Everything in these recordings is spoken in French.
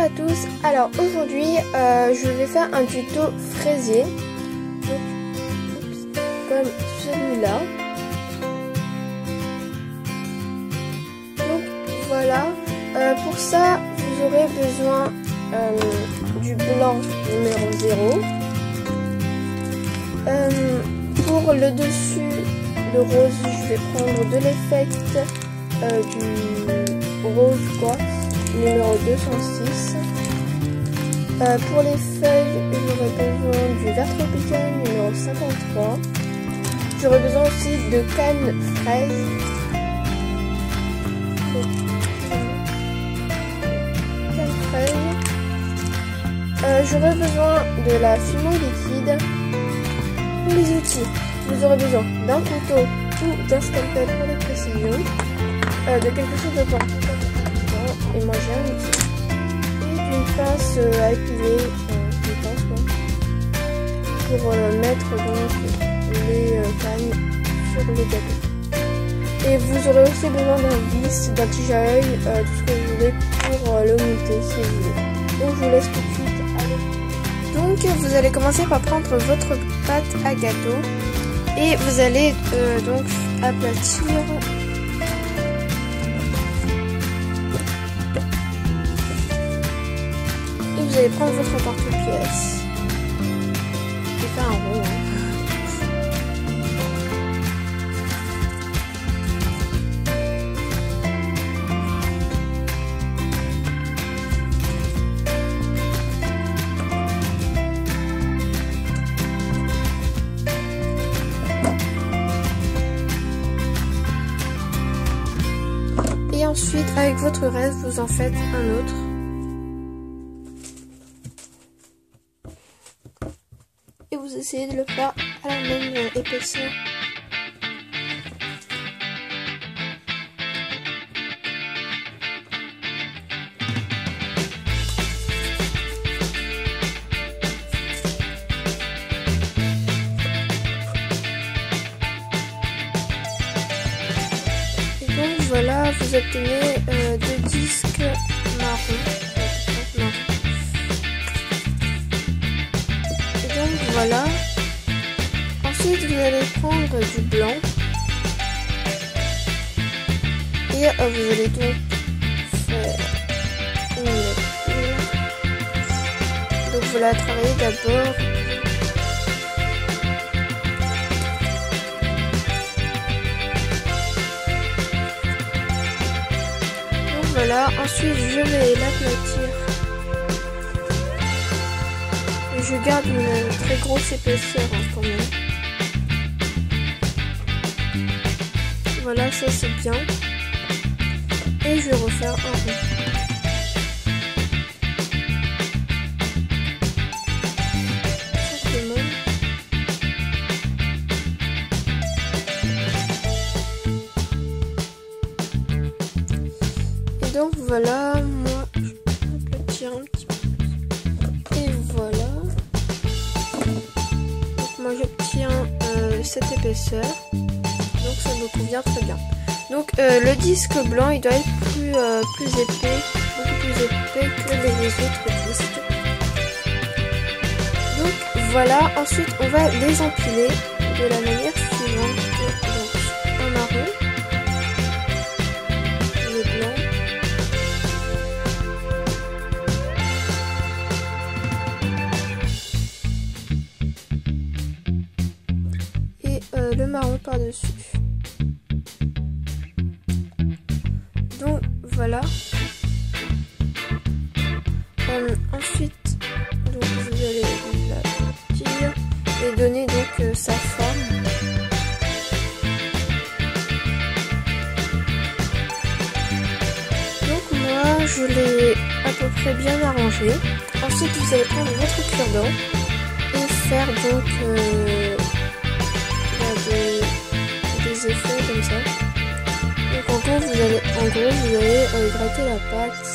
à tous, alors aujourd'hui je vais faire un tuto fraisier, donc, comme celui-là. Donc voilà, pour ça vous aurez besoin du blanc numéro 0. Pour le dessus, le rose, je vais prendre de l'effect du rose quoi, numéro 206. Pour les feuilles, j'aurai besoin du vert tropical numéro 53. J'aurai besoin aussi de canne fraise. Canne fraise. J'aurai besoin de la fumée liquide. Pour les outils, vous aurez besoin d'un couteau ou d'un scalpel pour les précisions, de quelque chose de porteur. Et moi j'ai un outil. Et d'une pince à épiler, une pince pour mettre donc les cannes sur les gâteaux. Et vous aurez aussi besoin d'un vis, d'un tige à œil, tout ce que vous voulez pour le monter si vous voulez. Donc je vous laisse tout de suite avec. Donc vous allez commencer par prendre votre pâte à gâteau et vous allez donc aplatir. Vous allez prendre votre porte-pièce et faire un rond. Et ensuite, avec votre reste, vous en faites un autre. Et vous essayez de le faire à la même épaisseur. Et donc voilà, vous obtenez deux disques marrons. Voilà. Ensuite, vous allez prendre du blanc et vous allez donc faire une lecture. Donc, vous la travaillez d'abord. Donc voilà. Ensuite, je vais l'aplatir. Je garde une très grosse épaisseur quand même. Voilà, ça c'est bien. Et je vais refaire un rond. Simplement. Et donc voilà, moi je vais aplatir un petit peu. Et voilà. Moi j'obtiens cette épaisseur, donc ça me convient très bien. Donc le disque blanc il doit être plus épais, beaucoup plus épais que les autres disques. Donc voilà, ensuite on va les empiler de la manière suivante. Donc un marron, le blanc, le marron par-dessus. Donc voilà. Ensuite, donc vous allez la tirer et donner donc sa forme. Donc moi je l'ai à peu près bien arrangé. Ensuite vous allez prendre votre cure-dent et faire donc des effets comme ça. Donc en gros vous allez gratter la pâte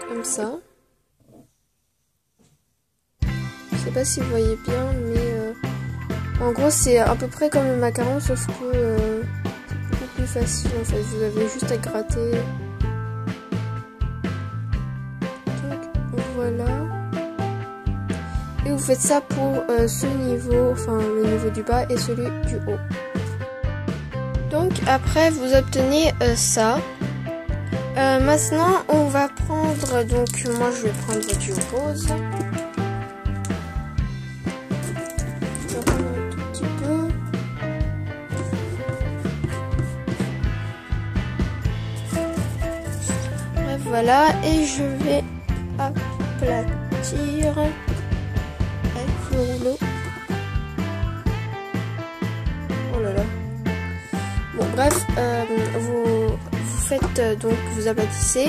comme ça. Je sais pas si vous voyez bien, mais en gros c'est à peu près comme le macaron, sauf que c'est beaucoup plus facile en fait. Vous avez juste à gratter voilà. Et vous faites ça pour ce niveau, enfin le niveau du bas et celui du haut. Donc après vous obtenez ça. Maintenant on va prendre, donc moi je vais prendre du rose. Je vais prendre un tout petit peu. Bref, voilà, et je vais aplatir avec le rouleau. Oh là là. Bon bref, vous faites donc vous aplatissez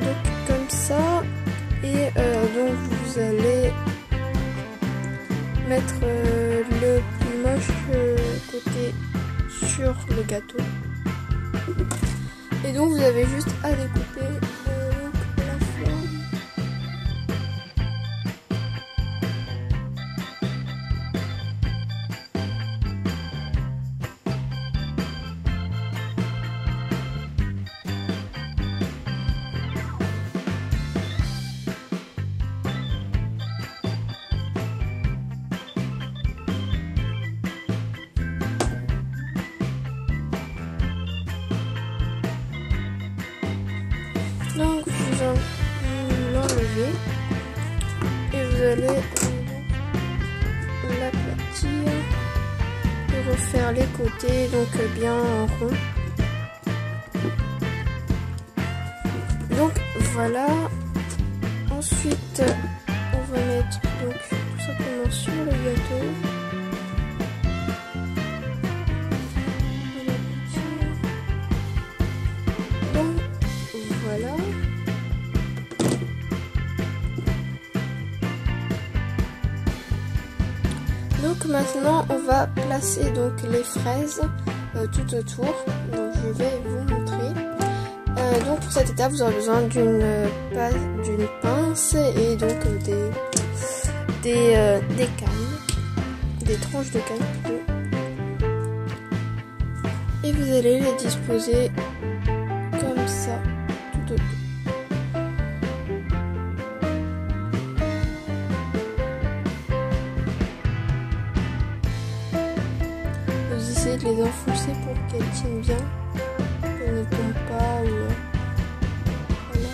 donc comme ça et donc vous allez mettre le plus moche côté sur le gâteau et donc vous avez juste à découper la forme. Donc vous l'enlevez et vous allez l'aplatir et refaire les côtés donc bien en rond. Donc voilà. Ensuite on va mettre donc tout simplement sur le gâteau. Voilà. Donc maintenant on va placer donc les fraises tout autour. Donc je vais vous montrer. Donc pour cette étape vous aurez besoin d'une pince et donc des cannes, des tranches de canne plutôt. Et vous allez les disposer comme ça tout autour. Vous essayez de les enfoncer pour qu'elles tiennent bien, qu'elles ne tombent pas ou voilà.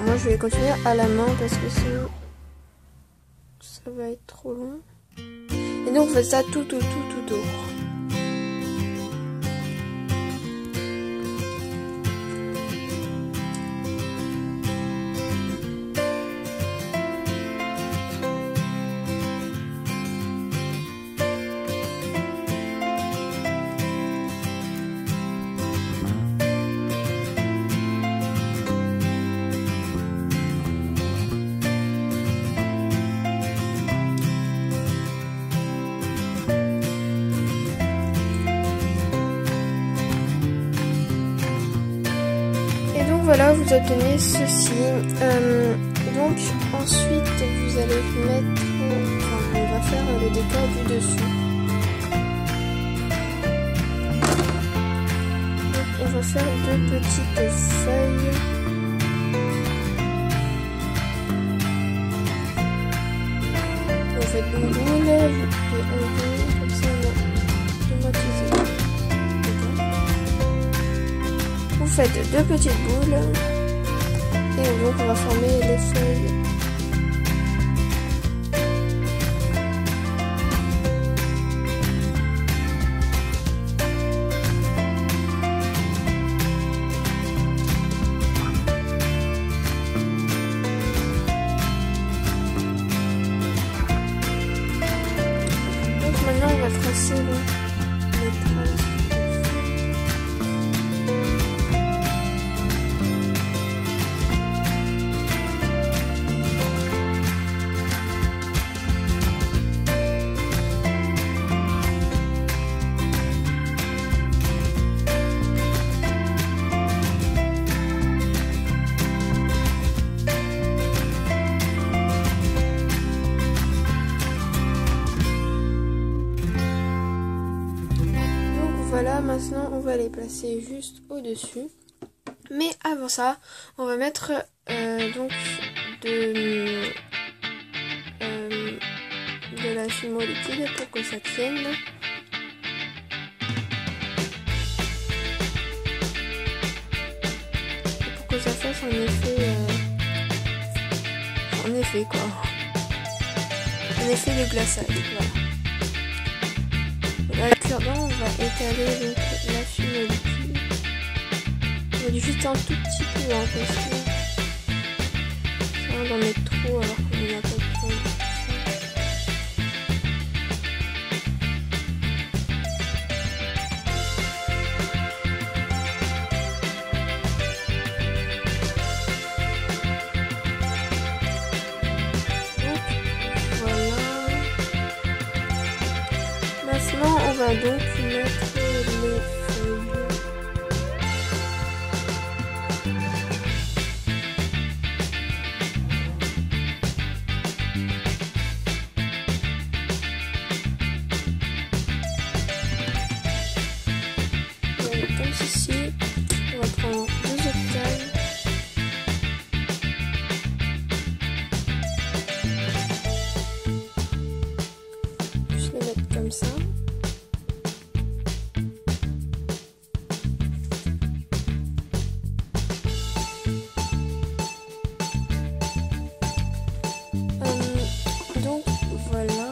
Moi je vais continuer à la main parce que sinon ça va être trop long. Et donc vous faites ça tout autour. Voilà, vous obtenez ceci. Donc ensuite vous allez mettre, on va faire le décor du dessus. Donc on va faire deux petites feuilles. On fait une boule et on fait comme ça on a automatisé. Vous faites deux petites boules et donc on va former les feuilles. Donc maintenant on va tracer les traces. maintenant on va les placer juste au-dessus. Mais avant ça, on va mettre donc de la fumeau liquide pour que ça tienne. Et pour que ça fasse un effet quoi. Un effet de glaçage, voilà. Avec le cure-dent, on va étaler donc la fumeau liquide. On va juste un tout petit peu hein, parce que ça va d'en mettre trop alors qu'on n'a pas trop. Maintenant, on va donc mettre les feuilles. Comme ceci, on va prendre 2 octaves. Juste les mettre comme ça. Donc voilà.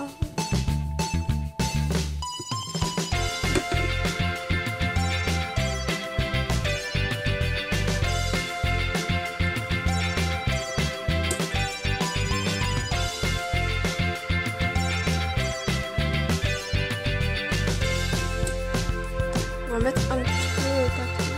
On va mettre un petit peu partout.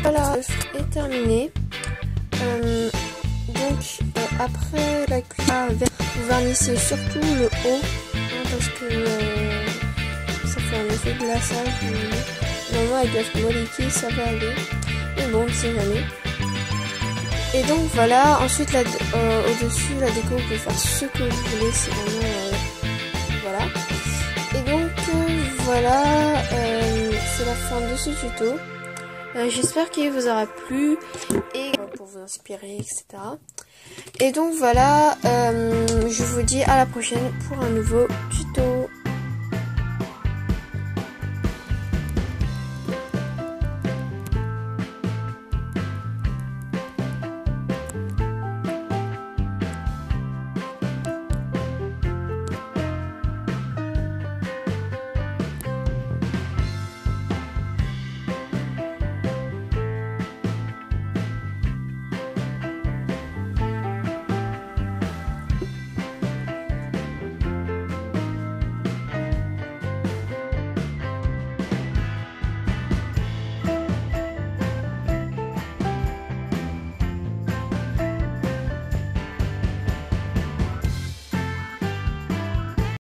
Voilà, est terminé. Donc après la cuillère, vous vernissez surtout le haut hein, parce que ça fait un effet de glaçage. Normalement avec la fumeau liquide ça va aller. Mais bon, on ne sait jamais. Et donc voilà, ensuite au-dessus la déco, vous pouvez faire ce que vous voulez, c'est vraiment voilà. Et donc voilà, c'est la fin de ce tuto. J'espère qu'il vous aura plu et pour vous inspirer, etc. Et donc voilà, je vous dis à la prochaine pour un nouveau tuto.